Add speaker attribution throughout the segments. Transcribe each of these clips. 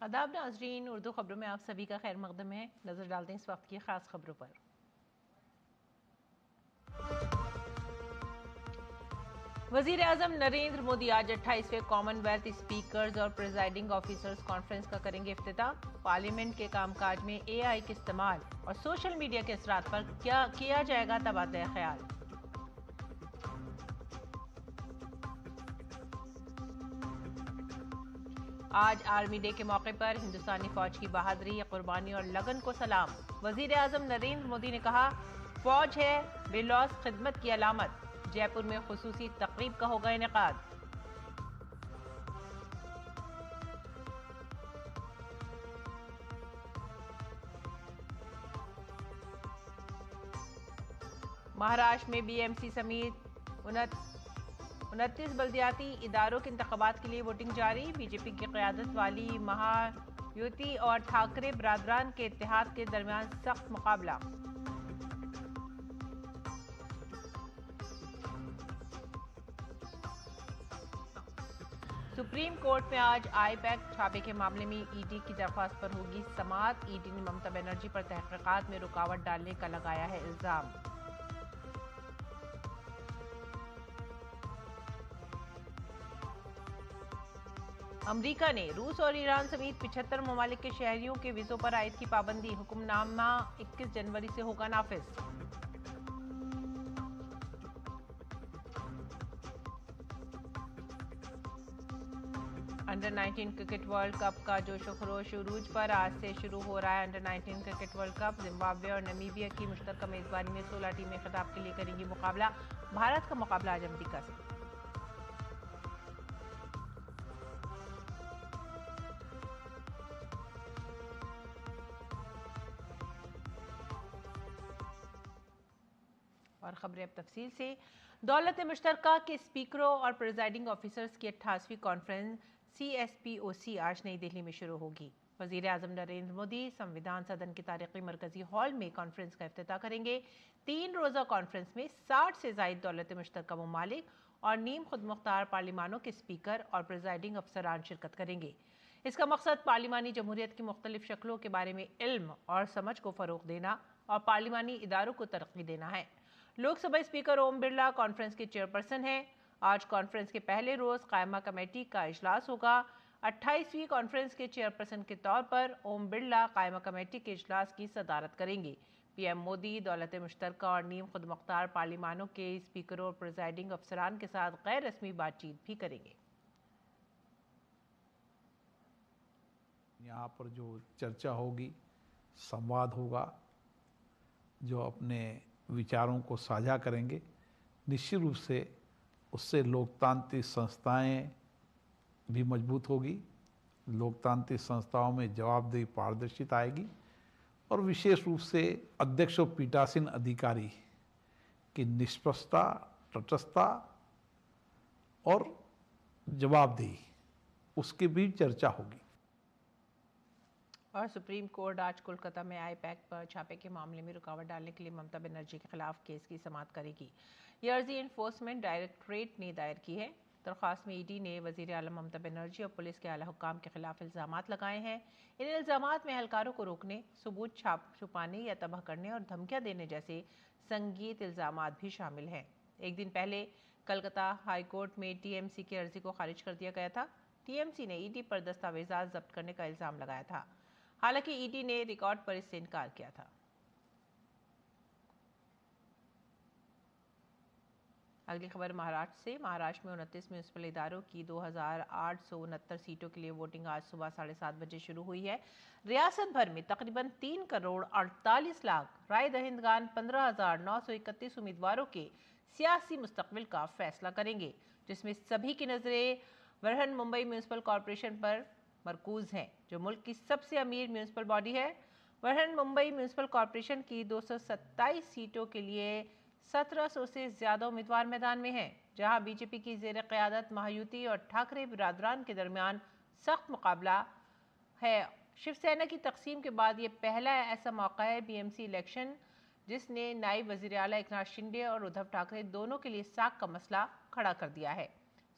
Speaker 1: आदाब नाजरीन, उर्दू खबरों में आप सभी का खैर मकदम है। नजर डालते हैं इस वक्त की खास खबरों पर। वजीर आजम नरेंद्र मोदी आज 28वें कॉमनवेल्थ स्पीकर्स और प्रिजाइडिंग ऑफिसर्स कॉन्फ्रेंस का करेंगे इफ्तिताह। पार्लियामेंट के कामकाज में AI के इस्तेमाल और सोशल मीडिया के असरात पर क्या किया जाएगा तबादला ख्याल। आज आर्मी डे के मौके पर हिंदुस्तानी फौज की बहादुरी, कुर्बानी और लगन को सलाम। वजीर आजम नरेंद्र मोदी ने कहा, फौज है बेलौस खिदमत की अलामत। जयपुर में खुसूसी तकरीब का होगा इनेकाद। महाराष्ट्र में BMC समेत 29 बल्दियाती इदारों के इंतखाबात के लिए वोटिंग जारी। बीजेपी की क़यादत वाली महायुति और ठाकरे बरादरान के इत्तेहाद के दरमियान सख्त मुकाबला। सुप्रीम कोर्ट में आज IPAC छापे के मामले में ED की दरख्वास्त पर होगी समाअत। ED ने ममता बनर्जी पर तहकीकात में रुकावट डालने का लगाया है इल्जाम। अमेरिका ने रूस और ईरान समेत 75 ममालिक के शहरियों के वीजों पर आयद की पाबंदी। हुक्मनामा 21 जनवरी से होगा नाफिज। अंडर 19 क्रिकेट वर्ल्ड कप का जोशो खरोश उरूज पर। आज से शुरू हो रहा है under 19 cricket world cup. Zimbabwe और नामीबिया की मुश्तरका मेजबानी में 16 टीमें खिताब के लिए करेंगी मुकाबला। भारत का मुकाबला आज अमेरिका से। और खबरें अब तफसील से। दौलत मुश्तरका के स्पीकरों और प्रिजाइडिंग ऑफिसर्स की 28वीं कॉन्फ्रेंस CSPOC आज नई दिल्ली में शुरू होगी। वजीर आजम नरेंद्र मोदी संविधान सदन के तारीखी मरकजी हॉल में कॉन्फ्रेंस का इफ्तिताह करेंगे। 3 रोज़ा कॉन्फ्रेंस में 60 से ज़ायद दौलत मुश्तरका ममालिक और नीम खुद मुख्तार पार्लिमानों के स्पीकर और प्रिजाइडिंग अफसरान शिरकत करेंगे। इसका मकसद पार्लिमानी जमहूरियत की मुख्तलिफ शक्लों के बारे में इल्म और समझ को फ़रोग़ देना और पार्लिमानी इदारों को तरक्की देना है। लोकसभा स्पीकर ओम बिरला कॉन्फ्रेंस के चेयरपर्सन हैं। आज कॉन्फ्रेंस के पहले रोज कायमा कमेटी का इजलास होगा। 28वीं कॉन्फ्रेंस के चेयरपर्सन के तौर पर ओम बिरला कायमा कमेटी के इजलास की सदारत करेंगे। PM मोदी दौलत मुश्तरका और नीम खुद मुख्तार पार्लिमानों के स्पीकरों और प्रिजाइडिंग अफसरान के साथ गैर रस्मी बातचीत भी करेंगे।
Speaker 2: यहाँ पर जो चर्चा होगी, संवाद होगा, जो अपने विचारों को साझा करेंगे, निश्चित रूप से उससे लोकतांत्रिक संस्थाएं भी मजबूत होगी। लोकतांत्रिक संस्थाओं में जवाबदेही पारदर्शिता आएगी और विशेष रूप से अध्यक्ष और पीठासीन अधिकारी की निष्पक्षता, तटस्थता और जवाबदेही, उसकी भी चर्चा होगी।
Speaker 1: और सुप्रीम कोर्ट आज कोलकाता में IPAC पर छापे के मामले में रुकावट डालने के लिए ममता बनर्जी के खिलाफ केस की समाअत करेगी। ये अर्जी इन्फोर्समेंट डायरेक्टरेट ने दायर की है। दरख्वास्त में ED ने वजीर आलम ममता बनर्जी और पुलिस के आला हुक्काम के खिलाफ इल्जामात लगाए हैं। इन इल्जामात में एहलकारों को रोकने, सबूत छुपाने या तबाह करने और धमकियां देने जैसे संगीन इल्जामात भी शामिल हैं। एक दिन पहले कलकत्ता हाई कोर्ट में TMC की अर्जी को खारिज कर दिया गया था। TMC ने ED पर दस्तावेजात जब्त करने का इल्जाम लगाया था। हालांकि ED ने रिकॉर्ड पर इससे इनकार किया था। अगली खबर महाराष्ट्र से। महाराष्ट्र में 29 म्यूनिसिपल इदारों की 2869 सीटों के लिए वोटिंग आज सुबह 7:30 बजे शुरू हुई है। रियासत भर में तकरीबन 3 करोड़ 48 लाख राय दहिंदगान 15,931 उम्मीदवारों के सियासी मुस्तकबिल का फैसला करेंगे, जिसमें सभी की नजरें बृहन मुंबई म्यूनिसिपल कॉरपोरेशन पर मरकूज हैं, जो मुल्क की सबसे अमीर म्यूनिसिपल बॉडी है। बृहन मुंबई म्यूनिसिपल कॉरपोरेशन की 227 सीटों के लिए 1700 से ज्यादा उम्मीदवार मैदान में हैं, जहां बीजेपी की जेर क़यादत महायुति और ठाकरे बिरादरान के दरमियान सख्त मुकाबला है। शिवसेना की तकसीम के बाद ये पहला ऐसा मौका है BMC इलेक्शन जिसने नायब वज़ीर आला एकनाथ शिंदे और उद्धव ठाकरे दोनों के लिए साख का मसला खड़ा कर दिया है।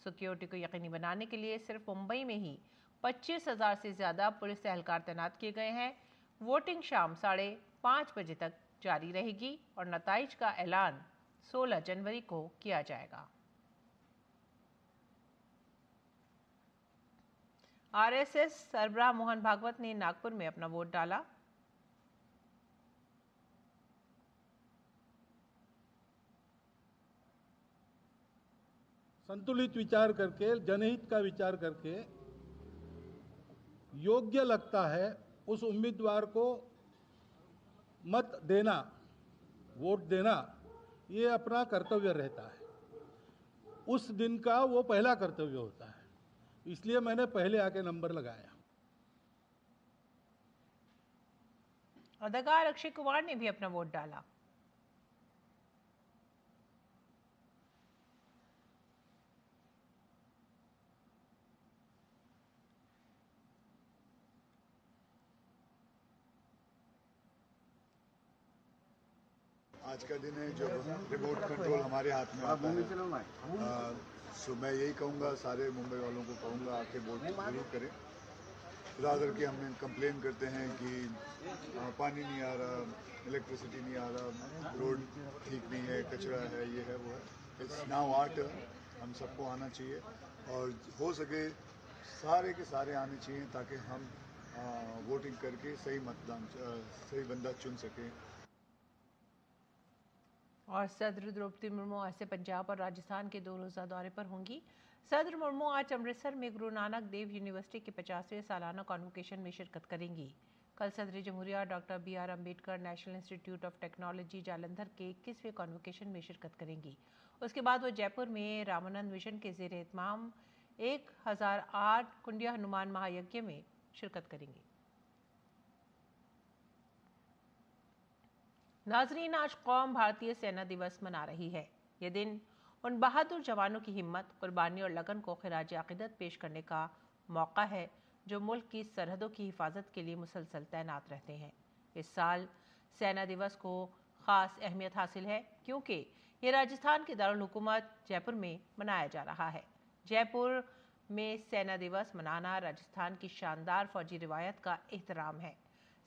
Speaker 1: सिक्योरिटी को यकीनी बनाने के लिए सिर्फ मुंबई में ही 25,000 से ज्यादा पुलिस एहलकार तैनात किए गए हैं। वोटिंग शाम 5:30 बजे तक जारी रहेगी और नताइज का ऐलान 16 जनवरी को किया जाएगा। आरएसएस सरबराह मोहन भागवत ने नागपुर में अपना वोट डाला।
Speaker 3: संतुलित विचार करके, जनहित का विचार करके योग्य लगता है उस उम्मीदवार को मत देना, वोट देना, ये अपना कर्तव्य रहता है। उस दिन का वो पहला कर्तव्य होता है, इसलिए मैंने पहले आके नंबर लगाया।
Speaker 1: अदाकार अक्षय कुमार ने भी अपना वोट डाला।
Speaker 4: आज का दिन है जब रिमोट कंट्रोल हमारे हाथ में आता है। सो मैं यही कहूँगा, सारे मुंबई वालों को कहूँगा, आके वोट जरूर करें। ज़्यादातर कि हम कंप्लेन करते हैं कि पानी नहीं आ रहा, इलेक्ट्रिसिटी नहीं आ रहा, रोड ठीक नहीं है, कचरा है, ये है, वो है। इट्स नाउ आवर टर्न, हम सबको आना चाहिए और हो सके सारे के सारे आने चाहिए ताकि हम वोटिंग करके सही बंदा चुन सकें।
Speaker 1: और सदर द्रौपदी मुर्मू आज से पंजाब और राजस्थान के 2 रोज़ा दौरे पर होंगी। सदर मुर्मू आज अमृतसर में गुरु नानक देव यूनिवर्सिटी के 50वें सालाना कॉन्वोकेशन में शिरकत करेंगी। कल सदर जमहूरिया doctor BR Ambedkar national institute of technology Jalandhar के 21वें कॉन्वोकेशन में शिरकत करेंगी। उसके बाद वो जयपुर में रामानंद मिशन के ज़ेर एहतमाम 1008 कुंडिया हनुमान महायज्ञ में शिरकत करेंगी। नाजरीन, आज कौम भारतीय सेना दिवस मना रही है। यह दिन उन बहादुर जवानों की हिम्मत, कुर्बानी और लगन को खिराज अकीदत पेश करने का मौका है जो मुल्क की सरहदों की हिफाजत के लिए मुसलसल तैनात रहते हैं। इस साल सेना दिवस को ख़ास अहमियत हासिल है क्योंकि ये राजस्थान के दारुल हुकूमत जयपुर में मनाया जा रहा है। जयपुर में सेना दिवस मनाना राजस्थान की शानदार फौजी रिवायत का एहतराम है।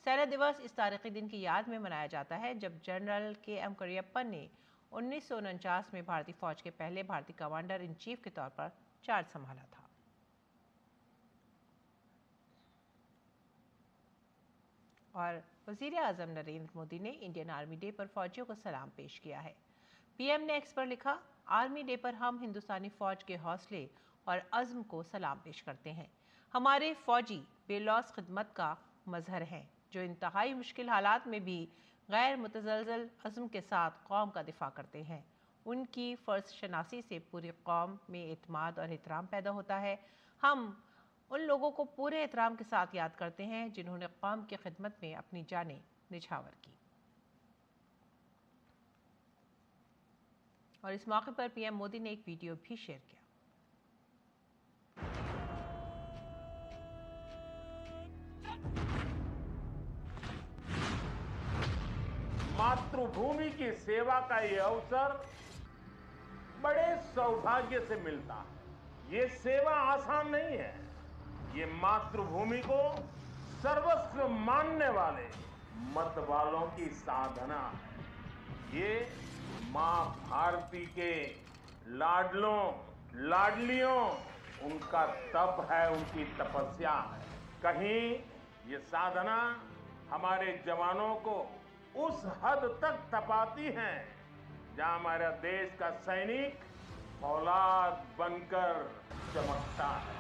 Speaker 1: सेना दिवस इस तारीखी दिन की याद में मनाया जाता है जब जनरल KM करियप्पन ने 1949 में भारतीय फौज के पहले भारतीय कमांडर इन चीफ के तौर पर चार्ज संभाला था। और वज़ीर आज़म नरेंद्र मोदी ने इंडियन आर्मी डे पर फौजियों को सलाम पेश किया है। PM ने एक्स पर लिखा, आर्मी डे पर हम हिंदुस्तानी फौज के हौसले और अज़्म को सलाम पेश करते हैं। हमारे फौजी बेलौस खिदमत का मजहर हैं जो इंतहाई मुश्किल हालात में भी गैर मुतज़लज़ल अज़्म के साथ कौम का दिफा करते हैं। उनकी फ़र्ज़ शनासी से पूरी कौम में एतमाद और एहतराम पैदा होता है। हम उन लोगों को पूरे एहतराम के साथ याद करते हैं जिन्होंने कौम की खिदमत में अपनी जानें निछावर की। और इस मौके पर PM मोदी ने एक वीडियो भी शेयर किया।
Speaker 5: मातृभूमि की सेवा का ये अवसर बड़े सौभाग्य से मिलता है। ये सेवा आसान नहीं है। ये मातृभूमि को सर्वस्व मानने वाले मत वालों की साधना है। ये मां भारती के लाडलों लाडलियों उनका तप है, उनकी तपस्या है। कहीं ये साधना हमारे जवानों को उस हद तक तपाती हैं जहां हमारा देश का सैनिक औलाद बनकर चमकता है।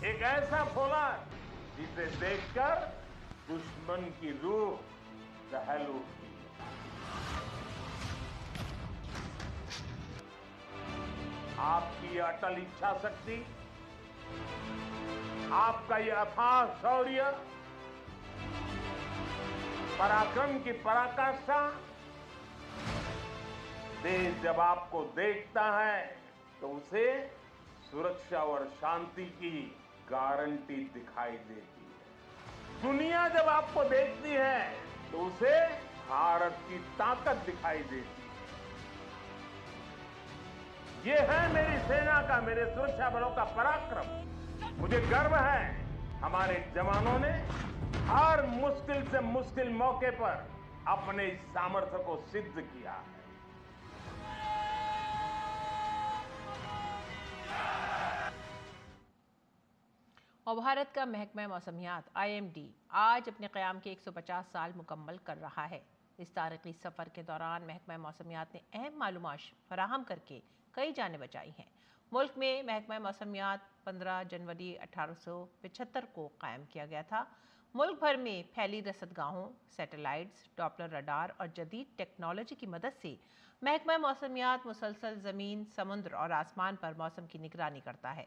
Speaker 5: एक ऐसा फौलाद जिसे देखकर दुश्मन की रूह दहल उठती है। आपकी अटल इच्छा शक्ति, आपका ये अथाह शौर्य, पराक्रम की पराकाष्ठा, देश जब आपको देखता है तो उसे सुरक्षा और शांति की गारंटी दिखाई देती है। दुनिया जब आपको देखती है तो उसे भारत की ताकत दिखाई देती है। ये है मेरी सेना का, मेरे सुरक्षा बलों का पराक्रम। मुझे गर्व है हमारे जवानों ने हर मुश्किल से मुश्किल मौके पर अपने इस सामर्थ्य को सिद्ध किया है।
Speaker 1: और भारत का महकमा मौसमियात IMD आज अपने क़याम के 150 साल मुकम्मल कर रहा है। इस तारीखी सफ़र के दौरान महकमा मौसमियात ने अहम मालूमात फराहम करके कई जानें बचाई हैं। मुल्क में महकमा मौसमियात 15 जनवरी 1875 को कायम किया गया था। मुल्क भर में फैली रसदगाहों, सैटेलाइट्स, डॉपलर रडार और जदीद टेक्नोलॉजी की मदद से महकमा मौसमियात मुसलसल ज़मीन, समुद्र और आसमान पर मौसम की निगरानी करता है।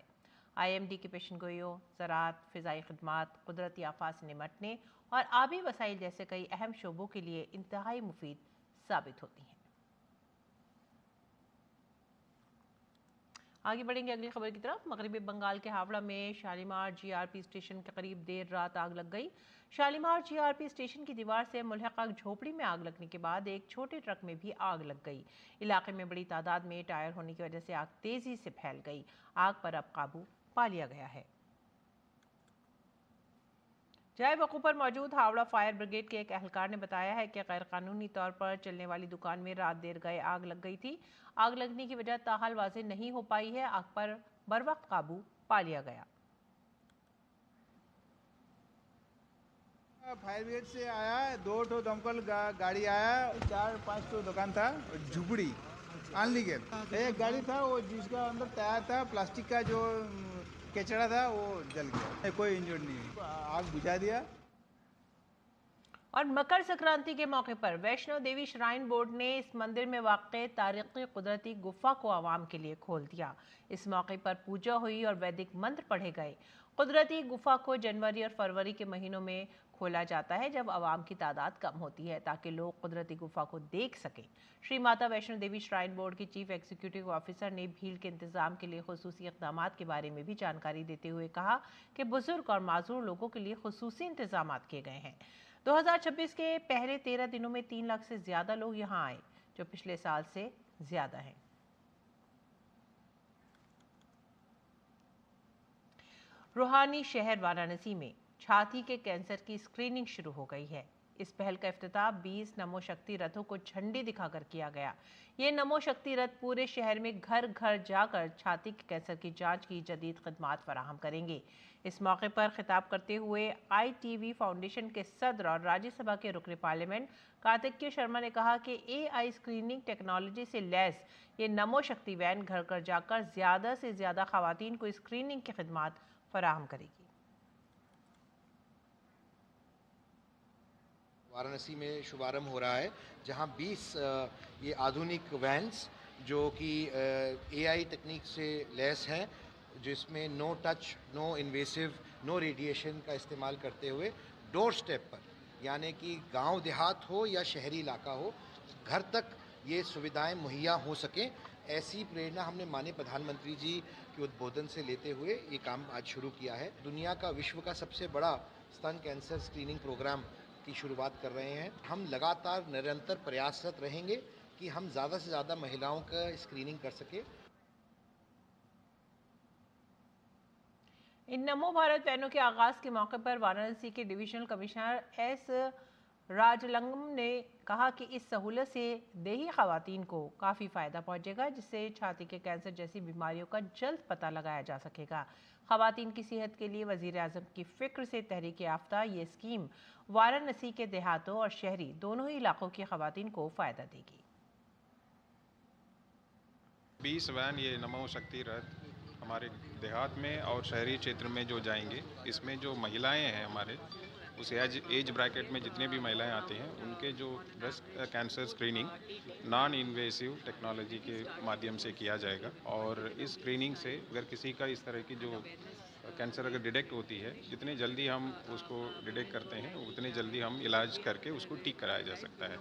Speaker 1: IMD की पेशनगोइयों, ज़राअत, फ़िज़ाई खिदमात, कुदरती आफात से निमटने और आबी वसाइल जैसे कई अहम शोबों के लिए इंतहाई मुफीद साबित होती हैं। आगे बढ़ेंगे अगली खबर की तरफ। मगरबी बंगाल के हावड़ा में शालीमार GRP स्टेशन के करीब देर रात आग लग गई। शालीमार GRP स्टेशन की दीवार से मुल्हक़ा झोपड़ी में आग लगने के बाद एक छोटे ट्रक में भी आग लग गई। इलाके में बड़ी तादाद में टायर होने की वजह से आग तेज़ी से फैल गई। आग पर अब काबू पा लिया गया है। जाए वक़ू पर मौजूद हावड़ा फायर ब्रिगेड के एक एहलकार ने बताया है कि गैर कानूनी तौर पर चलने वाली दुकान में रात देर गए आग लग गई थी। आग लगने की वजह ताहाल वाज़ेह नहीं हो पाई है। आग पर बरवक्त काबू पा लिया गया।
Speaker 6: फायर ब्रिगेड से आया, 2 ठो दमकल गाड़ी आया, 4-5 ठो दुकान था, झुपड़ी अनलीगल। एक गाड़ी था वो जिसका अंदर टायर था, प्लास्टिक का जो कचरा था वो जल गया, कोई इंजर्ड नहीं हुई, आग बुझा दिया।
Speaker 1: और मकर संक्रांति के मौके पर वैष्णो देवी श्राइन बोर्ड ने इस मंदिर में वाक़ तारीख़ी कुदरती गुफा को आवाम के लिए खोल दिया। इस मौके पर पूजा हुई और वैदिक मंत्र पढ़े गए। कुदरती गुफा को जनवरी और फरवरी के महीनों में खोला जाता है जब आवाम की तादाद कम होती है, ताकि लोग कुदरती गुफा को देख सकें। श्री माता वैष्णो देवी श्राइन बोर्ड की चीफ एग्जीक्यूटिव ऑफिसर ने भीड़ के इंतजाम के लिए खुसूसी इक़दामात के बारे में भी जानकारी देते हुए कहा कि बुजुर्ग और माजूर लोगों के लिए खुसूसी इंतजामात किए गए हैं। 2026 के पहले 13 दिनों में 3 लाख से ज्यादा लोग यहां आए, जो पिछले साल से ज्यादा है। रूहानी शहर वाराणसी में छाती के कैंसर की स्क्रीनिंग शुरू हो गई है। इस पहल का इफ्तिताह 20 नमो शक्ति रथों को झंडी दिखाकर किया गया। ये नमो शक्ति रथ पूरे शहर में घर घर जाकर छाती के कैंसर की जांच की जदीद खिदमात फराहम करेंगे। इस मौके पर खिताब करते हुए ITV फाउंडेशन के सदर और राज्यसभा के रुकन पार्लियामेंट कार्तिकेय शर्मा ने कहा कि AI स्क्रीनिंग टेक्नोलॉजी से लैस ये नमो शक्ति वैन घर घर जाकर ज़्यादा से ज़्यादा खवातीन को स्क्रीनिंग की खिदमात फराहम करेगी।
Speaker 7: वाराणसी में शुभारंभ हो रहा है, जहां 20 ये आधुनिक वैन्स जो कि AI तकनीक से लैस हैं, जिसमें no touch, no invasive, no radiation का इस्तेमाल करते हुए डोर स्टेप पर, यानी कि गांव देहात हो या शहरी इलाका हो, घर तक ये सुविधाएं मुहैया हो सकें, ऐसी प्रेरणा हमने माननीय प्रधानमंत्री जी के उद्बोधन से लेते हुए ये काम आज शुरू किया है। दुनिया का, विश्व का सबसे बड़ा स्तन कैंसर स्क्रीनिंग प्रोग्राम की शुरुआत कर रहे हैं। हम लगातार निरंतर प्रयासरत रहेंगे कि हम ज़्यादा से ज़्यादा महिलाओं का स्क्रीनिंग कर सके।
Speaker 1: इन नमो भारत वैनों के आगाज़ के मौके पर वाराणसी के डिविजनल कमिश्नर S राजलंगम ने कहा कि इस सहूलत से देही खवातीन को काफ़ी फ़ायदा पहुंचेगा, जिससे छाती के कैंसर जैसी बीमारियों का जल्द पता लगाया जा सकेगा। खवातीन की सेहत के लिए वज़ीर आज़म की फ़िक्र से तहरीक याफ्ता ये स्कीम वाराणसी के देहातों और शहरी दोनों ही इलाकों की खवातीन को फ़ायदा देगी।
Speaker 8: 20 वैन ये नमो शक्ति रथ हमारे देहात में और शहरी क्षेत्र में जो जाएंगे, इसमें जो महिलाएं हैं हमारे उस एज ब्रैकेट में जितने भी महिलाएं आती हैं, उनके जो breast cancer screening non invasive technology के माध्यम से किया जाएगा। और इस स्क्रीनिंग से अगर किसी का इस तरह की जो कैंसर अगर डिटेक्ट होती है, जितने जल्दी हम उसको डिटेक्ट करते हैं उतने जल्दी हम इलाज करके उसको ठीक कराया जा सकता है।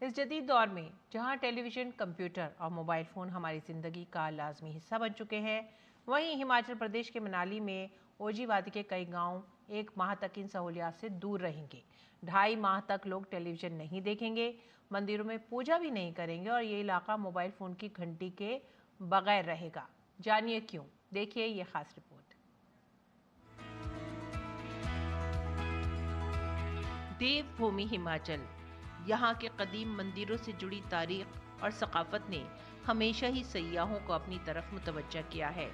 Speaker 1: इस जदीद दौर में जहां टेलीविज़न, कंप्यूटर और मोबाइल फ़ोन हमारी ज़िंदगी का लाजमी हिस्सा बन चुके हैं, वहीं हिमाचल प्रदेश के मनाली में ओजी वादी के कई गांव 1 माह तक इन सहूलियात से दूर रहेंगे। 2.5 माह तक लोग टेलीविज़न नहीं देखेंगे, मंदिरों में पूजा भी नहीं करेंगे और ये इलाका मोबाइल फ़ोन की घंटी के बगैर रहेगा। जानिए क्यों, देखिए ये खास रिपोर्ट। देवभूमि हिमाचल, यहाँ के कदीम मंदिरों से जुड़ी तारीख और सकाफत ने हमेशा ही सयाहों को अपनी तरफ मुतवज्जा किया है।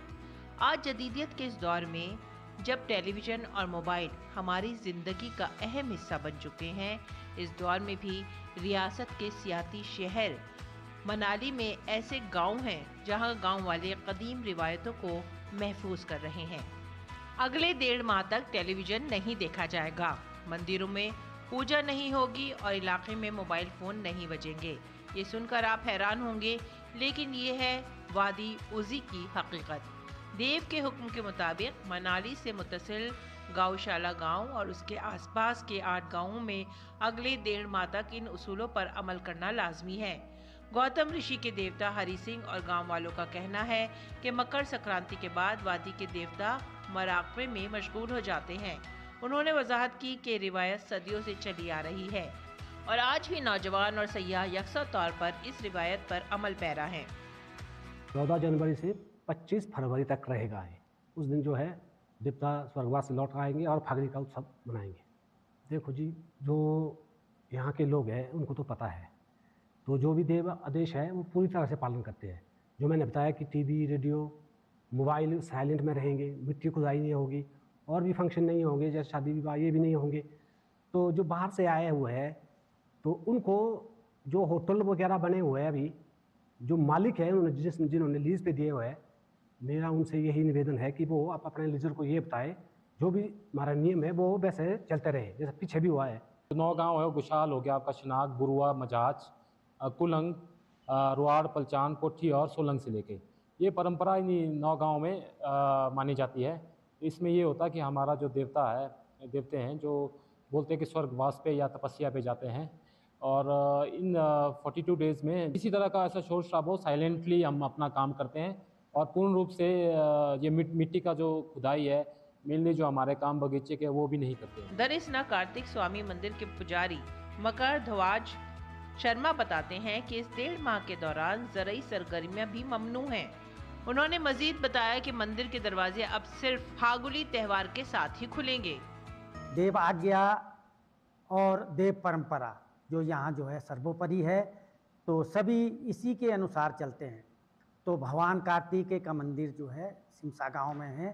Speaker 1: आज जदीदियत के इस दौर में जब टेलीविज़न और मोबाइल हमारी ज़िंदगी का अहम हिस्सा बन चुके हैं, इस दौर में भी रियासत के सियाती शहर मनाली में ऐसे गांव हैं जहां गांव वाले कदीम रिवायतों को महफूज कर रहे हैं। अगले 1.5 माह तक टेलीविज़न नहीं देखा जाएगा, मंदिरों में पूजा नहीं होगी और इलाके में मोबाइल फ़ोन नहीं बजेंगे। ये सुनकर आप हैरान होंगे, लेकिन ये है वादी उज़ी की हकीकत। देव के हुक्म के मुताबिक मनाली से मुत्तसिल गौशाला गांव और उसके आसपास के 8 गांवों में अगले 1.5 माह तक इन उसूलों पर अमल करना लाजमी है। गौतम ऋषि के देवता हरि सिंह और गांव वालों का कहना है कि मकर संक्रांति के बाद वादी के देवता मराकबे में मशगूल हो जाते हैं। उन्होंने वजाहत की कि रिवायत सदियों से चली आ रही है और आज भी नौजवान और सयाह यकसा तौर पर इस रिवायत पर अमल पैरा हैं।
Speaker 9: 14 जनवरी से 25 फरवरी तक रहेगा है। उस दिन जो है देवता स्वर्गवास से लौट आएंगे और फागड़ी का उत्सव मनाएंगे। देखो जी, जो यहाँ के लोग हैं उनको तो पता है, तो जो भी देव आदेश है वो पूरी तरह से पालन करते हैं। जो मैंने बताया कि टीवी, रेडियो, मोबाइल साइलेंट में रहेंगे, मिट्टी खुदाई नहीं होगी, और भी फंक्शन नहीं होंगे जैसे शादी विवाह, ये भी नहीं होंगे। तो जो बाहर से आए हुए हैं तो उनको जो होटल वगैरह बने हुए हैं, अभी जो मालिक है उन्होंने जिन्होंने लीज पे दिए हुए हैं, मेरा उनसे यही निवेदन है कि वो आप अपने लीजर को ये बताएं जो भी हमारा नियम है वो वैसे चलते रहे जैसे पीछे भी हुआ है।
Speaker 10: 9 गांव है, गुशाल हो गया आपका, शनाग, बुरुआ, मजाज, कुलंग, रुआड़, पलचान, कोठी और सोलंग से लेके ये परंपरा इन्हीं 9 गांव में मानी जाती है। इसमें ये होता है कि हमारा जो देवते हैं जो बोलते हैं कि स्वर्गवास पे या तपस्या पे जाते हैं, और इन 42 डेज़ में किसी तरह का ऐसा शोर शराब हो, साइलेंटली हम अपना काम करते हैं और पूर्ण रूप से ये मिट्टी का जो खुदाई है, मेनली जो हमारे काम बगीचे के वो भी नहीं करते हैं।
Speaker 1: दरिसना कार्तिक स्वामी मंदिर के पुजारी मकर ध्वज शर्मा बताते हैं कि इस 1.5 माह के दौरान ज़रूरी सरगर्मियां भी ममनू हैं। उन्होंने मजीद बताया कि मंदिर के दरवाजे अब सिर्फ फागुली त्यौहार के साथ ही खुलेंगे।
Speaker 11: देव आज्ञा और देव परंपरा जो यहाँ जो है सर्वोपरि है, तो सभी इसी के अनुसार चलते हैं। तो भगवान कार्तिकेय का मंदिर जो है सिमसा गांव में है,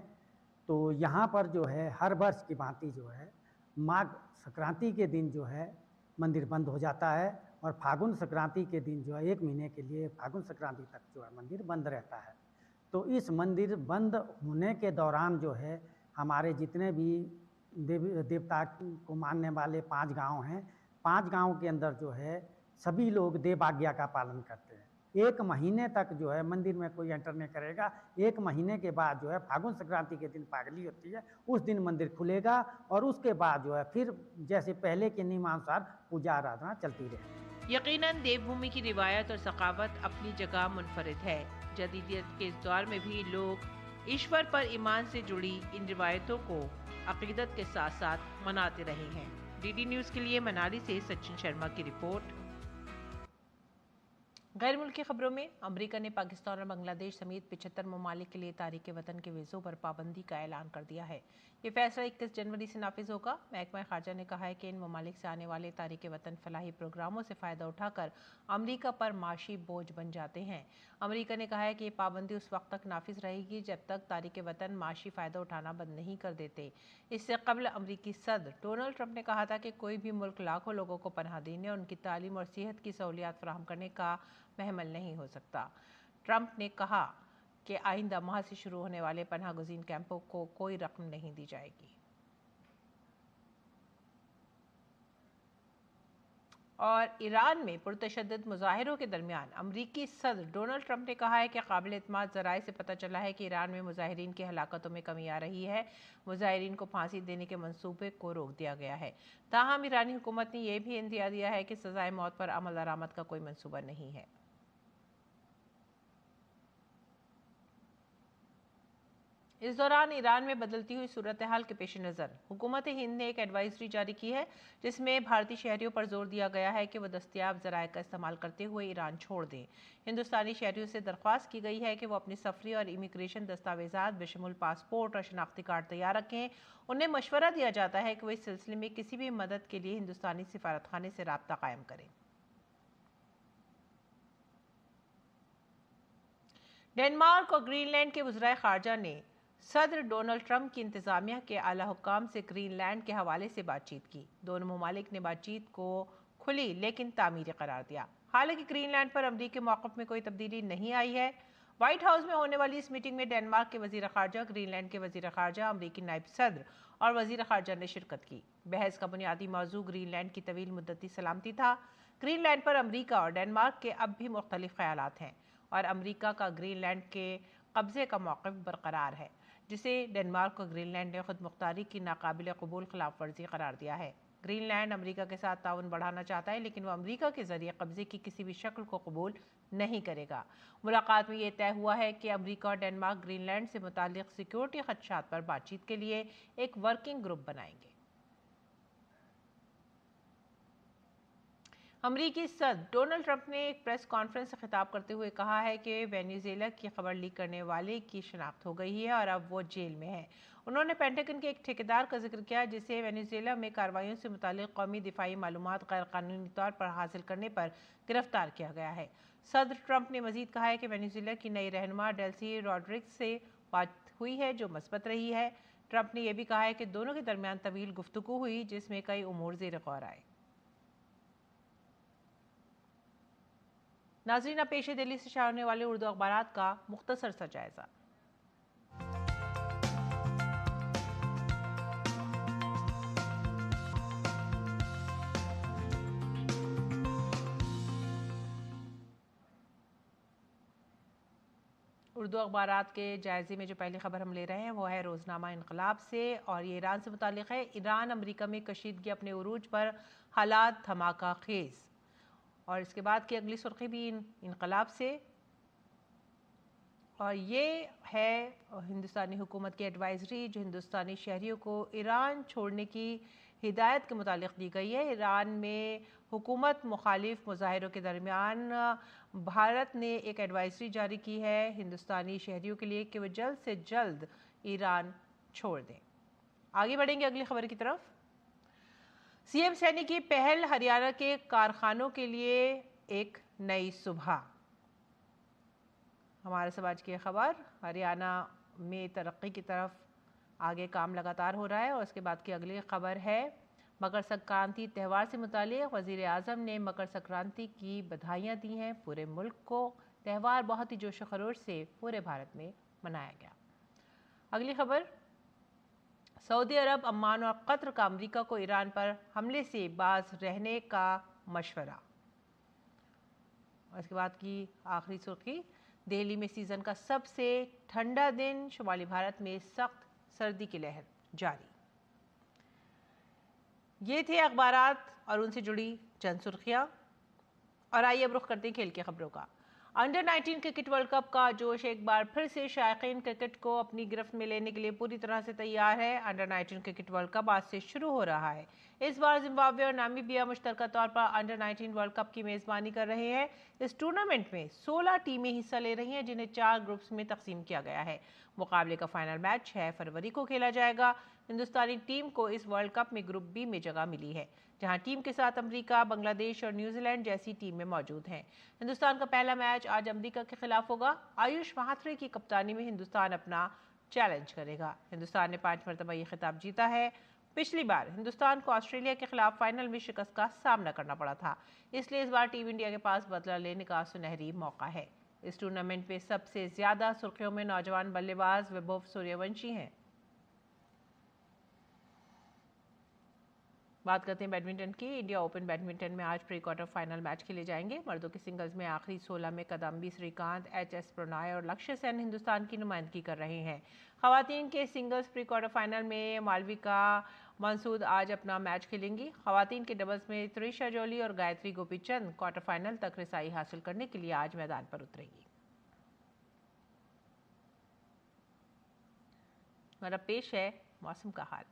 Speaker 11: तो यहाँ पर जो है हर वर्ष की भांति जो है माघ संक्रांति के दिन जो है मंदिर बंद हो जाता है और फागुन संक्रांति के दिन जो है 1 महीने के लिए फागुन संक्रांति तक जो है मंदिर बंद रहता है। तो इस मंदिर बंद होने के दौरान जो है हमारे जितने भी देवता को मानने वाले 5 गांव हैं, 5 गांव के अंदर जो है सभी लोग देव आज्ञा का पालन करते हैं। 1 महीने तक जो है मंदिर में कोई एंटर नहीं करेगा। 1 महीने के बाद जो है फागुन संक्रांति के दिन पागली होती है, उस दिन मंदिर खुलेगा और उसके बाद जो है फिर जैसे पहले के नियमानुसार पूजा आराधना चलती रहेगी।
Speaker 1: यकीनन देवभूमि की रिवायत और सकाफत अपनी जगह मुनफरिद है। जदीदियत के इस दौर में भी लोग ईश्वर पर ईमान से जुड़ी इन रिवायतों को अकीदत के साथ साथ मनाते रहे हैं। डीडी न्यूज़ के लिए मनाली से सचिन शर्मा की रिपोर्ट। गैर मुल्की खबरों में अमेरिका ने पाकिस्तान और बांग्लादेश समेत 75 ममालिक के लिए तारीक वतन के वीज़ों पर पाबंदी का ऐलान कर दिया है। ये फैसला 21 जनवरी से नाफिज होगा। महकमा खारजा ने कहा है कि इन ममालिक से आने वाले तारीक वतन फलाही प्रोग्रामों से फ़ायदा उठाकर अमेरिका पर माशी बोझ बन जाते हैं। अमेरिका ने कहा है कि ये पाबंदी उस वक्त तक नाफिज रहेगी जब तक तारीक वतन माशी फ़ायदा उठाना बंद नहीं कर देते। इससे कबल अमरीकी सदर डोनाल्ड ट्रंप ने कहा था कि कोई भी मुल्क लाखों लोगों को पनाह देने और उनकी तालीम और सेहत की सहूलियात फराहम करने का महमल नहीं हो सकता। ट्रंप ने कहा कि आइंदा माह से शुरू होने वाले पनाह गुज़ीन कैंपों को कोई रकम नहीं दी जाएगी। और ईरान में पुरतशद्दुद मुजाहिरों के दरमियान अमरीकी सदर डोनाल्ड ट्रंप ने कहा है कि काबिल एतमाद ज़राए से पता चला है कि ईरान में मुजाहिरीन की हलाकतों में कमी आ रही है। मुजाहिरीन को फांसी देने के मंसूबे को रोक दिया गया है। ताहम ईरानी हुकूमत ने यह भी इंदिया दिया है कि सज़ाए मौत पर अमल दरामद का कोई मंसूबा नहीं है। इस दौरान ईरान में बदलती हुई सूरत हाल के पेश नज़र हुकूमत हिंद ने एक एडवाइजरी जारी की है, जिसमें भारतीय शहरियों पर जोर दिया गया है कि वो दस्तयाब ज़राए का इस्तेमाल करते हुए ईरान छोड़ दें। हिंदुस्तानी शहरियों से दरख्वास्त की गई है कि वो अपनी सफरी और इमिग्रेशन दस्तावेजात बशमुल पासपोर्ट और शनाख्ती कार्ड तैयार रखें। उन्हें मशवरा दिया जाता है कि वो इस सिलसिले में किसी भी मदद के लिए हिंदुस्तानी सिफारतखाने से रब्ता कायम करें। डेनमार्क और ग्रीनलैंड के वज़ीर ख़ारजा ने सदर डोनाल्ड ट्रंप की इंतज़ामिया के आला हुक्काम से ग्रीनलैंड के हवाले से बातचीत की। दोनों ममालिक ने बातचीत को खुली लेकिन तामीरी करार दिया। हालांकि ग्रीनलैंड पर अमरीकी मौक़िफ़ में कोई तब्दीली नहीं आई है। व्हाइट हाउस में होने वाली इस मीटिंग में डेनमार्क के वज़ीर ख़ारजा, ग्रीनलैंड के वज़ीर ख़ारजा, अमरीकी नायब सदर और वज़ीर ख़ारजा ने शिरकत की। बहस का बुनियादी मौजू ग्रीनलैंड की तवील मुद्दती सलामती था। ग्रीनलैंड पर अमरीका और डेनमार्क के अब भी मुख्तलिफ ख़यालात हैं और अमरीका का ग्रीनलैंड के कब्ज़े का मौक़िफ़ बरकरार है, जिसे डेनमार्क और ग्रीनलैंड ने खुद मुख्तारी की नाकाबिल कबूल खिलाफ वर्जी करार दिया है। ग्रीनलैंड अमरीका के साथ ताउन बढ़ाना चाहता है, लेकिन वह अमरीका के जरिए कब्जे की किसी भी शक्ल को कबूल नहीं करेगा। मुलाकात में यह तय हुआ है कि अमरीका और डेनमार्क ग्रीनलैंड से मुताल्लिक सिक्योरिटी खदशात पर बातचीत के लिए एक वर्किंग ग्रुप बनाएंगे। अमरीकी सदर डोनाल्ड ट्रंप ने एक प्रेस कॉन्फ्रेंस से खिताब करते हुए कहा है कि वेनेजुएला की खबर लीक करने वाले की शिनाख्त हो गई है और अब वो जेल में है। उन्होंने पेंटागन के एक ठेकेदार का जिक्र किया, जिसे वेनेजुएला में कार्रवाइयों से मुताल्लिक कौमी दिफाई मालूमात गैर कानूनी तौर पर हासिल करने पर गिरफ्तार किया गया है। सदर ट्रंप ने मजीद कहा है कि वेनेजुएला की नई रहनुमा डेल्सी रॉड्रिग्स से बात हुई है, जो मस्बत रही है। ट्रंप ने यह भी कहा है कि दोनों के दरमियान तवील गुफ्तगू हुई, जिसमें कई उमूर ज़ेर गौर आए। नाज़रीन, अब पेश है दिल्ली से शाया होने वाले उर्दू अखबारात का मुख्तसर सा जायजा। उर्दू अखबारात के जायजे में जो पहली खबर हम ले रहे हैं वो है रोज़नामा इनकलाब से, और ये ईरान से मुताल्लिक़ है। ईरान अमेरिका में कशीदगी अपने उरूज पर, हालात धमाका खेज़। और इसके बाद की अगली सुर्खी भी इनकलाब से, और ये है हिंदुस्तानी हुकूमत की एडवाइजरी जो हिंदुस्तानी शहरियों को ईरान छोड़ने की हिदायत के मुतालिक दी गई है। ईरान में हुकूमत मुखालिफ मुजाहिरों के दरमियान भारत ने एक एडवाइजरी जारी की है हिंदुस्तानी शहरियों के लिए कि वह जल्द से जल्द ईरान छोड़ दें। आगे बढ़ेंगे अगली खबर की तरफ। सीएम सैनी की पहल, हरियाणा के कारखानों के लिए एक नई सुबह। हमारे समाज की खबर, हरियाणा में तरक्की की तरफ आगे काम लगातार हो रहा है। और उसके बाद की अगली खबर है मकर संक्रांति त्यौहार से मुताल्लिक़ वज़ीर आज़म ने मकर संक्रांति की बधाइयाँ दी हैं पूरे मुल्क को। त्यौहार बहुत ही जोश खरोश से पूरे भारत में मनाया गया। अगली खबर, सऊदी अरब, अम्मान और कतर का अमेरिका को ईरान पर हमले से बाज रहने का मशवरा। और इसके बाद की आखिरी सुर्खी, दिल्ली में सीज़न का सबसे ठंडा दिन, शुमाली भारत में सख्त सर्दी की लहर जारी। ये थे अखबारात और उनसे जुड़ी चंद सुर्खियाँ। और आइए अब रुख करते हैं खेल की खबरों का। अंडर 19 क्रिकेट वर्ल्ड कप का जोश एक बार फिर से शायकीन क्रिकेट को अपनी गिरफ्त में लेने के लिए पूरी तरह से तैयार है। अंडर 19 क्रिकेट वर्ल्ड कप आज से शुरू हो रहा है। इस बार जिम्बाब्वे और नामीबिया मुश्तरका तौर पर अंडर 19 वर्ल्ड कप की मेज़बानी कर रहे हैं। इस टूर्नामेंट में 16 टीमें हिस्सा ले रही हैं, जिन्हें 4 ग्रुप्स में तकसीम किया गया है। मुकाबले का फाइनल मैच 6 फरवरी को खेला जाएगा। हिंदुस्तानी टीम को इस वर्ल्ड कप में ग्रुप बी में जगह मिली है, जहां टीम के साथ अमेरिका, बांग्लादेश और न्यूजीलैंड जैसी टीमें मौजूद हैं। हिंदुस्तान का पहला मैच आज अमेरिका के खिलाफ होगा। आयुष महात्रे की कप्तानी में हिंदुस्तान अपना चैलेंज करेगा। हिंदुस्तान ने 5 मरतबा ये खिताब जीता है। पिछली बार हिंदुस्तान को ऑस्ट्रेलिया के खिलाफ फाइनल में शिकस्त का सामना करना पड़ा था, इसलिए इस बार टीम इंडिया के पास बदला लेने का सुनहरी मौका है। इस टूर्नामेंट में सबसे ज्यादा सुर्खियों में नौजवान बल्लेबाज वैभव सूर्यवंशी हैं। बात करते हैं बैडमिंटन की। इंडिया ओपन बैडमिंटन में आज प्री क्वार्टर फाइनल मैच खेले जाएंगे। मर्दों के सिंगल्स में आखिरी 16 में कदम्बी श्रीकांत, एच.एस. प्रणॉय और लक्ष्य सेन हिंदुस्तान की नुमाइंदगी कर रहे हैं। खवातीन के सिंगल्स प्री क्वार्टर फाइनल में मालविका मंसूद आज अपना मैच खेलेंगी। खवातीन के डबल्स में त्रिशा जोली और गायत्री गोपीचंद क्वार्टर फाइनल तक रिसाई हासिल करने के लिए आज मैदान पर उतरेंगी। और अब पेश है मौसम का हाल।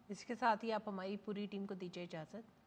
Speaker 1: इसके साथ ही आप हमारी पूरी टीम को दीजिए इजाज़त।